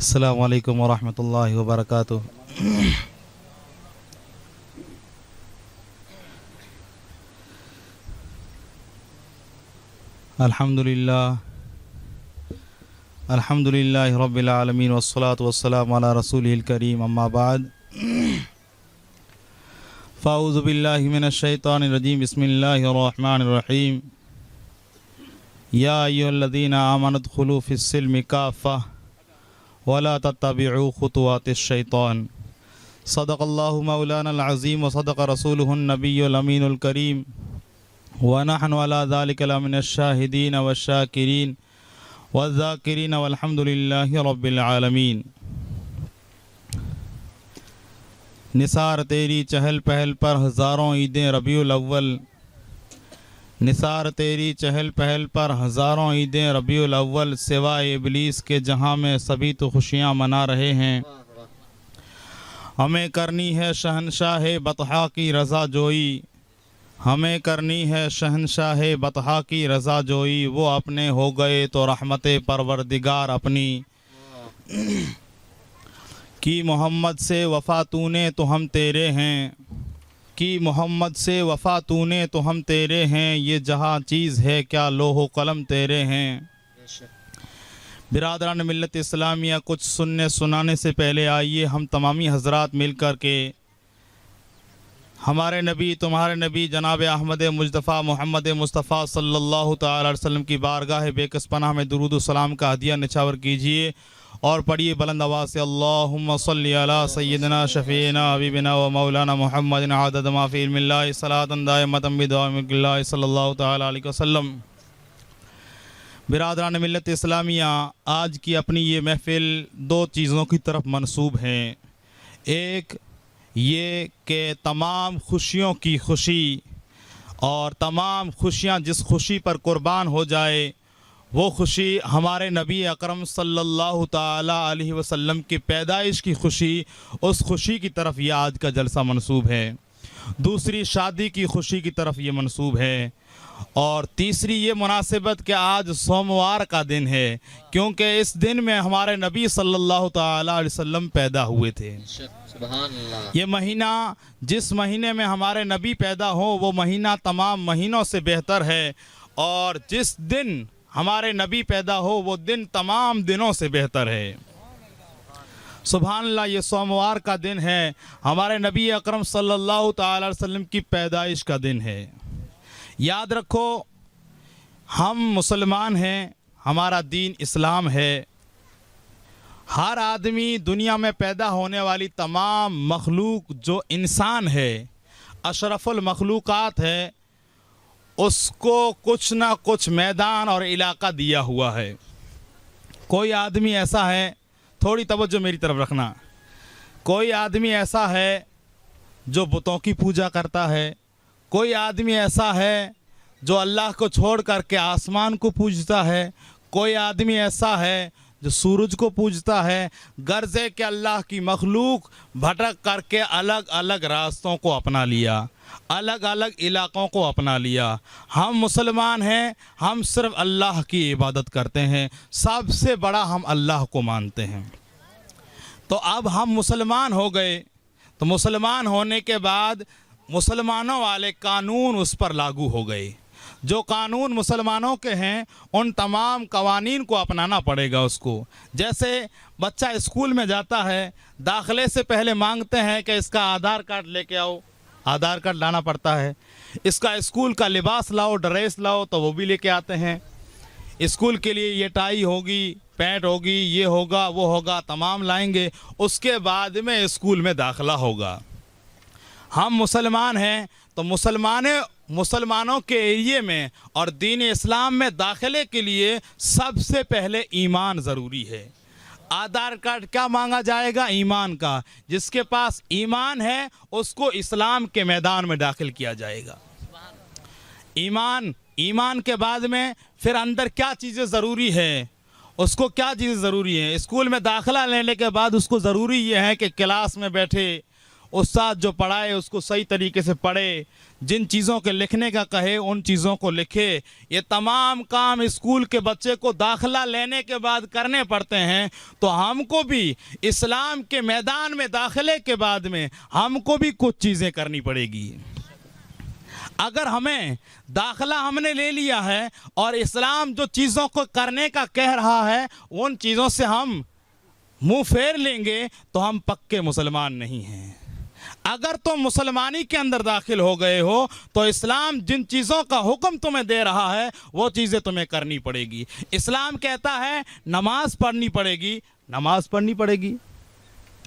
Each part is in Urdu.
السلام علیکم ورحمۃ اللہ وبرکاتہ۔ الحمد للہ رب العالمین والصلاة والسلام علی رسولہ الکریم، اما بعد فاعوذ باللہ من الشیطان الرجیم، بسم اللہ الرحمن الرحیم۔ یا ایھا الذین آمنوا ادخلوا فی السلم کافۃ ولا تتبعوا خطوات الشیطان۔ صدق اللہ مولانا العظیم وصدق رسولہ النبی الامین الکریم، ونحن علی ذلک لمن الشاہدین والشاکرین والذاکرین والحمد للہ رب العالمین۔ نثار تیری چہل پہل پر ہزاروں عیدیں ربیع الاول، نثار تیری چہل پہل پر ہزاروں عیدیں ربیع الاول، سوائے ابلیس کے جہاں میں سبھی تو خوشیاں منا رہے ہیں۔ ہمیں کرنی ہے شہنشاہ بطحا کی رضا جوئی، ہمیں کرنی ہے شہنشاہ بطحا کی رضا جوئی، وہ اپنے ہو گئے تو رحمت پروردگار اپنی کی محمد سے وفا تو نے تو ہم تیرے ہیں، کی محمد سے وفا تو نے تو ہم تیرے ہیں، یہ جہاں چیز ہے کیا لوح و قلم تیرے ہیں۔ برادران ملت اسلامیہ، کچھ سننے سنانے سے پہلے آئیے ہم تمامی حضرات مل کر کے ہمارے نبی تمہارے نبی جناب احمد مجتبیٰ محمد مصطفیٰ صلی اللہ تعالی علیہ وسلم کی بارگاہ بے کس پناہ میں درود و سلام کا ہدیہ نچھاور کیجئے اور پڑھیے بلند آواز سے، اللہم صلی علی سیدنا شفیعنا حبیبنا و مولانا محمد عدد ما فی علم اللہ صلاۃ دائمۃ بدوام ملک اللہ صلی اللہ تعالی علیہ وسلم۔ برادران ملت اسلامیہ، آج کی اپنی یہ محفل دو چیزوں کی طرف منسوب ہیں۔ ایک یہ کہ تمام خوشیوں کی خوشی اور تمام خوشیاں جس خوشی پر قربان ہو جائے وہ خوشی ہمارے نبی اکرم صلی اللہ تعالی علیہ وسلم کی پیدائش کی خوشی، اس خوشی کی طرف یہ آج کا جلسہ منسوب ہے۔ دوسری شادی کی خوشی کی طرف یہ منسوب ہے، اور تیسری یہ مناسبت کہ آج سوموار کا دن ہے، کیونکہ اس دن میں ہمارے نبی صلی اللہ تعالی علیہ وسلم پیدا ہوئے تھے۔ سبحان اللہ۔ یہ مہینہ جس مہینے میں ہمارے نبی پیدا ہو وہ مہینہ تمام مہینوں سے بہتر ہے، اور جس دن ہمارے نبی پیدا ہو وہ دن تمام دنوں سے بہتر ہے۔ سبحان اللہ، یہ سوموار کا دن ہے، ہمارے نبی اکرم صلی اللہ تعالی علیہ وسلم کی پیدائش کا دن ہے۔ یاد رکھو، ہم مسلمان ہیں، ہمارا دین اسلام ہے۔ ہر آدمی دنیا میں پیدا ہونے والی تمام مخلوق جو انسان ہے، اشرف المخلوقات ہے، اس کو کچھ نہ کچھ میدان اور علاقہ دیا ہوا ہے۔ کوئی آدمی ایسا ہے، تھوڑی توجہ میری طرف رکھنا، کوئی آدمی ایسا ہے جو بتوں کی پوجا کرتا ہے، کوئی آدمی ایسا ہے جو اللہ کو چھوڑ کر کے آسمان کو پوجتا ہے، کوئی آدمی ایسا ہے جو سورج کو پوجتا ہے، غرض ہے کہ اللہ کی مخلوق بھٹک کر کے الگ الگ راستوں کو اپنا لیا، الگ الگ علاقوں کو اپنا لیا۔ ہم مسلمان ہیں، ہم صرف اللہ کی عبادت کرتے ہیں، سب سے بڑا ہم اللہ کو مانتے ہیں۔ تو اب ہم مسلمان ہو گئے، تو مسلمان ہونے کے بعد مسلمانوں والے قانون اس پر لاگو ہو گئے۔ جو قانون مسلمانوں کے ہیں ان تمام قوانین کو اپنانا پڑے گا اس کو۔ جیسے بچہ اسکول میں جاتا ہے، داخلے سے پہلے مانگتے ہیں کہ اس کا آدھار کارڈ لے کے آؤ، آدھار کارڈ لانا پڑتا ہے۔ اس کا اسکول کا لباس لاؤ، ڈریس لاؤ، تو وہ بھی لے کے آتے ہیں۔ اسکول کے لیے یہ ٹائی ہوگی، پینٹ ہوگی، یہ ہوگا وہ ہوگا، تمام لائیں گے، اس کے بعد میں اسکول میں داخلہ ہوگا۔ ہم مسلمان ہیں تو مسلمانوں کے ایریے میں اور دین اسلام میں داخلے کے لیے سب سے پہلے ایمان ضروری ہے۔ آدھار کارڈ کیا مانگا جائے گا؟ ایمان کا۔ جس کے پاس ایمان ہے اس کو اسلام کے میدان میں داخل کیا جائے گا۔ ایمان کے بعد میں پھر اندر کیا چیزیں ضروری ہے، اس کو کیا چیزیں ضروری ہیں؟ اسکول میں داخلہ لینے کے بعد اس کو ضروری یہ ہے کہ کلاس میں بیٹھے، استاد جو پڑھائے اس کو صحیح طریقے سے پڑھے, جن چیزوں کے لکھنے کا کہے ان چیزوں کو لکھے. یہ تمام کام اسکول کے بچے کو داخلہ لینے کے بعد کرنے پڑتے ہیں, تو ہم کو بھی اسلام کے میدان میں داخلے کے بعد میں ہم کو بھی کچھ چیزیں کرنی پڑے گی. اگر ہمیں داخلہ ہم نے لے لیا ہے اور اسلام جو چیزوں کو کرنے کا کہہ رہا ہے ان چیزوں سے ہم منہ پھیر لیں گے تو ہم پکے مسلمان نہیں ہیں. اگر تم مسلمانی کے اندر داخل ہو گئے ہو تو اسلام جن چیزوں کا حکم تمہیں دے رہا ہے وہ چیزیں تمہیں کرنی پڑے گی. اسلام کہتا ہے نماز پڑھنی پڑے گی, نماز پڑھنی پڑے گی.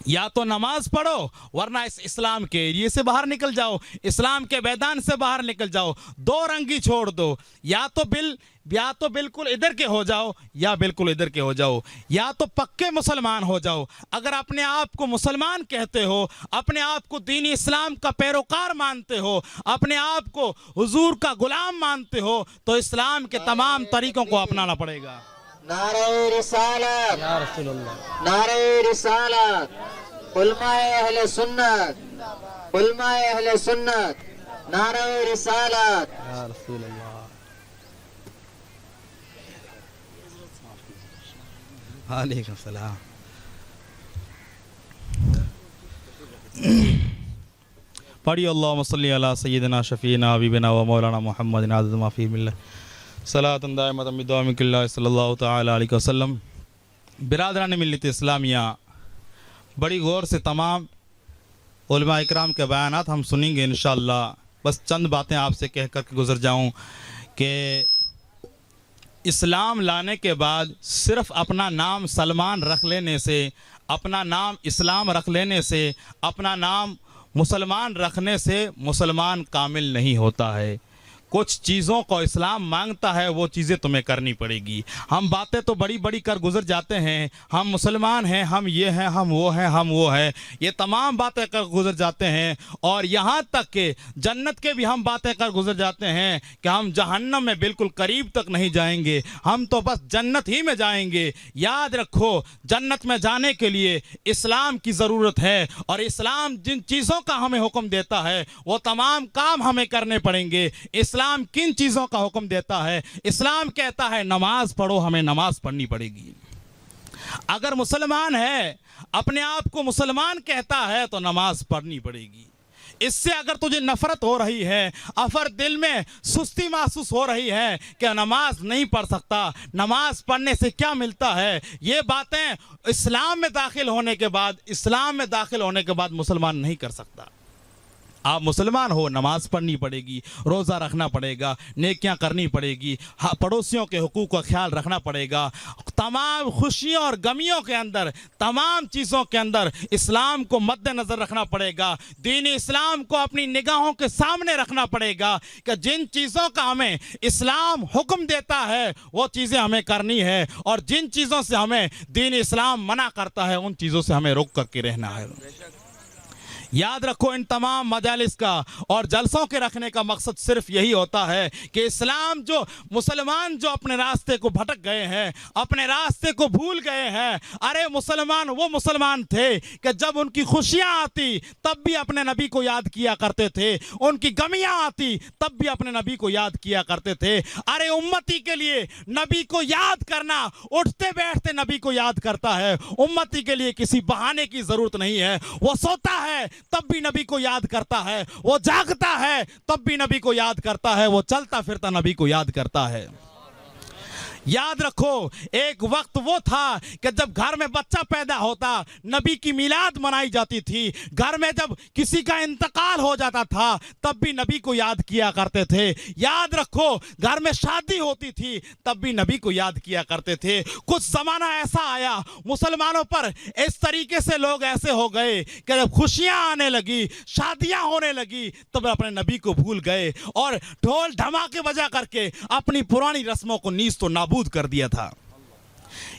یا تو نماز پڑھو ورنہ اس اسلام کے ایریے سے باہر نکل جاؤ, اسلام کے میدان سے باہر نکل جاؤ. دو رنگی چھوڑ دو, یا تو بالکل ادھر کے ہو جاؤ یا بالکل ادھر کے ہو جاؤ, یا تو پکے مسلمان ہو جاؤ. اگر اپنے آپ کو مسلمان کہتے ہو, اپنے آپ کو دین اسلام کا پیروکار مانتے ہو, اپنے آپ کو حضور کا غلام مانتے ہو, تو اسلام کے تمام طریقوں کو اپنانا پڑے گا. نعرہ رسالت یا رسول اللہ, نعرہ رسالت, علماء اہل سنت, علماء اہل سنت, نعرہ رسالت. یا رسول اللہ. علیکم السلام. پڑھی اللہم صلی علی سیدنا شفیعنا حبیبنا و مولانا محمد عدد ما فی ملہ صلاۃ دائمۃ بدوام اللہ صلی اللہ تعالی علیہ وسلم. برادران ملت اسلامیہ, بڑی غور سے تمام علماء اکرام کے بیانات ہم سنیں گے انشاءاللہ. بس چند باتیں آپ سے کہہ کر کے گزر جاؤں کہ اسلام لانے کے بعد صرف اپنا نام سلمان رکھ لینے سے, اپنا نام اسلام رکھ لینے سے, اپنا نام مسلمان رکھنے سے مسلمان کامل نہیں ہوتا ہے. کچھ چیزوں کو اسلام مانگتا ہے, وہ چیزیں تمہیں کرنی پڑے گی. ہم باتیں تو بڑی بڑی کر گزر جاتے ہیں, ہم مسلمان ہیں, ہم یہ ہیں, ہم وہ ہیں, ہم وہ ہیں, یہ تمام باتیں کر گزر جاتے ہیں. اور یہاں تک کہ جنت کے بھی ہم باتیں کر گزر جاتے ہیں کہ ہم جہنم میں بالکل قریب تک نہیں جائیں گے, ہم تو بس جنت ہی میں جائیں گے. یاد رکھو, جنت میں جانے کے لیے اسلام کی ضرورت ہے, اور اسلام جن چیزوں کا ہمیں حکم دیتا ہے وہ تمام کام ہمیں کرنے پڑیں گے. اسلام کن چیزوں کا حکم دیتا ہے؟ اسلام کہتا ہے نماز پڑھو, ہمیں نماز پڑھنی پڑے گی. اگر مسلمان ہے, اپنے آپ کو مسلمان کہتا ہے تو نماز پڑھنی پڑے گی. اس سے اگر تجھے نفرت ہو رہی ہے, افر دل میں سستی محسوس ہو رہی ہے کہ نماز نہیں پڑھ سکتا, نماز پڑھنے سے کیا ملتا ہے, یہ باتیں اسلام میں داخل ہونے کے بعد مسلمان نہیں کر سکتا. آپ مسلمان ہو, نماز پڑھنی پڑے گی, روزہ رکھنا پڑے گا, نیکیاں کرنی پڑے گی, پڑوسیوں کے حقوق کا خیال رکھنا پڑے گا. تمام خوشیوں اور غمیوں کے اندر, تمام چیزوں کے اندر اسلام کو مد نظر رکھنا پڑے گا. دین اسلام کو اپنی نگاہوں کے سامنے رکھنا پڑے گا کہ جن چیزوں کا ہمیں اسلام حکم دیتا ہے وہ چیزیں ہمیں کرنی ہے, اور جن چیزوں سے ہمیں دین اسلام منع کرتا ہے ان چیزوں سے ہمیں رک کر کے رہنا ہے. یاد رکھو, ان تمام مجالس کا اور جلسوں کے رکھنے کا مقصد صرف یہی ہوتا ہے کہ اسلام جو مسلمان جو اپنے راستے کو بھٹک گئے ہیں, اپنے راستے کو بھول گئے ہیں. ارے مسلمان وہ مسلمان تھے کہ جب ان کی خوشیاں آتی تب بھی اپنے نبی کو یاد کیا کرتے تھے, ان کی غمیاں آتی تب بھی اپنے نبی کو یاد کیا کرتے تھے. ارے امتی کے لیے نبی کو یاد کرنا اٹھتے بیٹھتے نبی کو یاد کرتا ہے. امتی کے لیے کسی بہانے کی ضرورت نہیں ہے. وہ سوتا ہے تب بھی نبی کو یاد کرتا ہے, وہ جاگتا ہے تب بھی نبی کو یاد کرتا ہے, وہ چلتا پھرتا نبی کو یاد کرتا ہے. یاد رکھو, ایک وقت وہ تھا کہ جب گھر میں بچہ پیدا ہوتا نبی کی میلاد منائی جاتی تھی. گھر میں جب کسی کا انتقال ہو جاتا تھا تب بھی نبی کو یاد کیا کرتے تھے. یاد رکھو, گھر میں شادی ہوتی تھی تب بھی نبی کو یاد کیا کرتے تھے. کچھ زمانہ ایسا آیا مسلمانوں پر, اس طریقے سے لوگ ایسے ہو گئے کہ جب خوشیاں آنے لگی, شادیاں ہونے لگی, تب اپنے نبی کو بھول گئے اور ڈھول دھماکے بجا کر کے اپنی پرانی رسموں کو نیز تو نابود کر دیا تھا.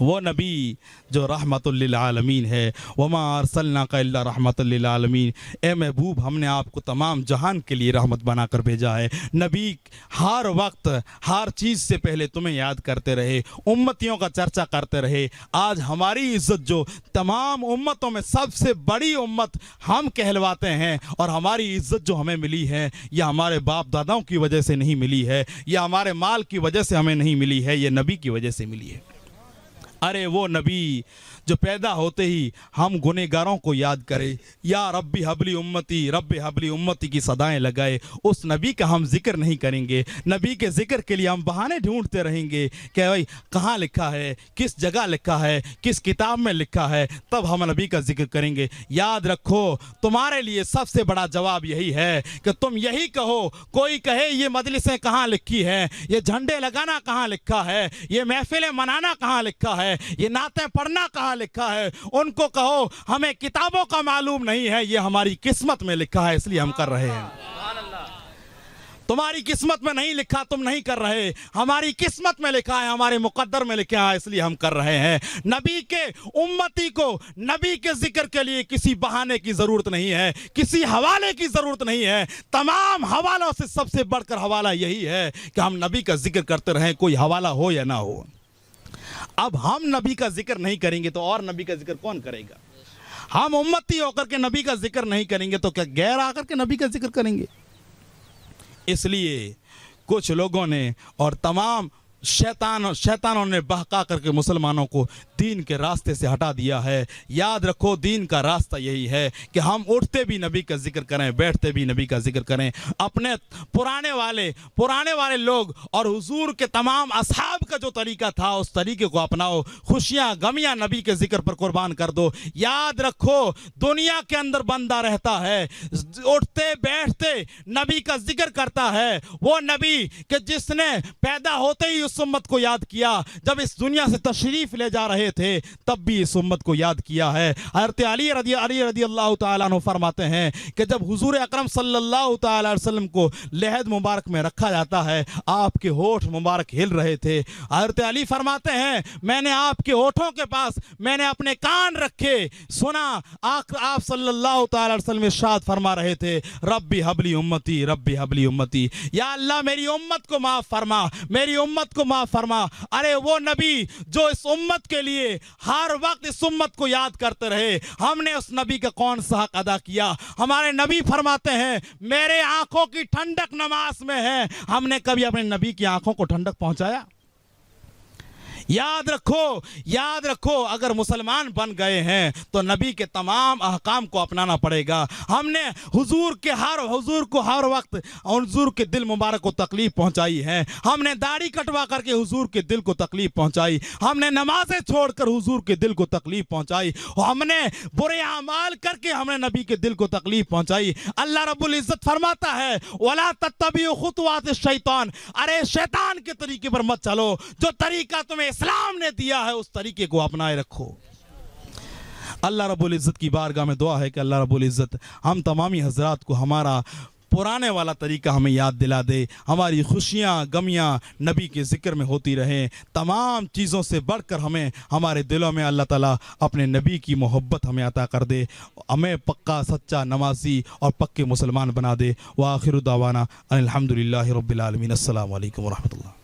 وہ نبی جو رحمت للعالمین ہے، وما ارسلناک الا رحمت للعالمین، اے محبوب ہم نے آپ کو تمام جہان کے لیے رحمت بنا کر بھیجا ہے۔ نبی ہر وقت ہر چیز سے پہلے تمہیں یاد کرتے رہے، امتیوں کا چرچا کرتے رہے۔ آج ہماری عزت جو تمام امتوں میں سب سے بڑی امت ہم کہلواتے ہیں، اور ہماری عزت جو ہمیں ملی ہے یہ ہمارے باپ داداؤں کی وجہ سے نہیں ملی ہے، یہ ہمارے مال کی وجہ سے ہمیں نہیں ملی ہے، یہ نبی کی وجہ سے ملی ہے۔ ارے وہ نبی جو پیدا ہوتے ہی ہم گنہگاروں کو یاد کرے، یا ربی حبلی امتی، رب حبلی امتی کی صدائیں لگائے، اس نبی کا ہم ذکر نہیں کریں گے۔ نبی کے ذکر کے لیے ہم بہانے ڈھونڈتے رہیں گے کہ بھائی کہاں لکھا ہے، کس جگہ لکھا ہے، کس کتاب میں لکھا ہے، تب ہم نبی کا ذکر کریں گے۔ یاد رکھو تمہارے لیے سب سے بڑا جواب یہی ہے کہ تم یہی کہو، کوئی کہے یہ مجلسیں کہاں لکھی ہیں، یہ جھنڈے لگانا کہاں لکھا ہے، یہ محفلیں منانا کہاں لکھا ہے، یہ نعتیں پڑھنا کہاں لکھا ہے، ان کو کہو ہمیں کتابوں کا معلوم نہیں ہے، یہ ہماری قسمت میں لکھا ہے اس لیے ہم کر رہے ہیں۔ تمہاری قسمت میں نہیں لکھا، تم نہیں کر رہے، ہماری قسمت میں لکھا ہے، ہمارے مقدر میں لکھا ہے، اس لیے ہم کر رہے ہیں۔ نبی کے امتی کو نبی کے ذکر کے لیے کسی بہانے کی ضرورت نہیں ہے، کسی حوالے کی ضرورت نہیں ہے۔ تمام حوالوں سے سب سے بڑھ کر حوالہ یہی ہے کہ ہم نبی کا ذکر کرتے رہیں، کوئی حوالہ ہو یا نہ ہو۔ اب ہم نبی کا ذکر نہیں کریں گے تو اور نبی کا ذکر کون کرے گا؟ ہم امتی ہو کر کے نبی کا ذکر نہیں کریں گے تو کیا غیر آ کر کے نبی کا ذکر کریں گے؟ اس لیے کچھ لوگوں نے اور تمام شیطانوں نے بہکا کر کے مسلمانوں کو دین کے راستے سے ہٹا دیا ہے۔ یاد رکھو دین کا راستہ یہی ہے کہ ہم اٹھتے بھی نبی کا ذکر کریں، بیٹھتے بھی نبی کا ذکر کریں۔ اپنے پرانے والے لوگ اور حضور کے تمام اصحاب کا جو طریقہ تھا اس طریقے کو اپناؤ، خوشیاں غمیاں نبی کے ذکر پر قربان کر دو۔ یاد رکھو دنیا کے اندر بندہ رہتا ہے، اٹھتے بیٹھتے نبی کا ذکر کرتا ہے، وہ نبی کہ جس نے پیدا ہوتے ہی اس امت کو یاد کیا، جب اس دنیا سے تشریف لے جا رہے تھے تب بھی اس امت کو یاد کیا ہے۔ حضرت علی رضی اللہ تعالیٰ عنہ فرماتے ہیں کہ جب حضور اکرم صلی اللہ تعالیٰ علیہ وسلم کو لحد مبارک میں رکھا جاتا ہے آپ کے ہونٹ مبارک ہل رہے تھے۔ حضرت علی فرماتے ہیں میں نے آپ کے ہونٹوں کے پاس میں نے اپنے کان رکھے، سنا آپ صلی اللہ تعالیٰ علیہ وسلم ارشاد فرما رہے تھے ربی حبلی امتی، ربی حبلی امتی، یا اللہ میری امت کو معاف فرما، میری امت کو معاف فرما۔ ارے وہ نبی جو اس امت کے لیے ہر وقت اس امت کو یاد کرتے رہے، ہم نے اس نبی کا کون سا حق ادا کیا؟ ہمارے نبی فرماتے ہیں میرے آنکھوں کی ٹھنڈک نماز میں ہے۔ ہم نے کبھی اپنے نبی کی آنکھوں کو ٹھنڈک پہنچایا؟ یاد رکھو اگر مسلمان بن گئے ہیں تو نبی کے تمام احکام کو اپنانا پڑے گا۔ ہم نے حضور کو ہر وقت حضور کے دل مبارک کو تکلیف پہنچائی ہے، ہم نے داڑھی کٹوا کر کے حضور کے دل کو تکلیف پہنچائی، ہم نے نمازیں چھوڑ کر حضور کے دل کو تکلیف پہنچائی، ہم نے برے اعمال کر کے ہم نے نبی کے دل کو تکلیف پہنچائی۔ اللہ رب العزت فرماتا ہے وَلَا تَتَّبِعُوا خُطُوَاتِ الشَّيْطَانِ، ارے شیطان کے طریقے پر مت چلو، جو طریقہ تمہیں اسلام نے دیا ہے اس طریقے کو اپنائے رکھو۔ اللہ رب العزت کی بارگاہ میں دعا ہے کہ اللہ رب العزت ہم تمامی حضرات کو ہمارا پرانے والا طریقہ ہمیں یاد دلا دے، ہماری خوشیاں غمیاں نبی کے ذکر میں ہوتی رہیں، تمام چیزوں سے بڑھ کر ہمیں ہمارے دلوں میں اللہ تعالیٰ اپنے نبی کی محبت ہمیں عطا کر دے، ہمیں پکا سچا نمازی اور پکے مسلمان بنا دے۔ وآخر دعوانا ان الحمدللہ رب العالمین۔ السلام علیکم ورحمۃ اللہ۔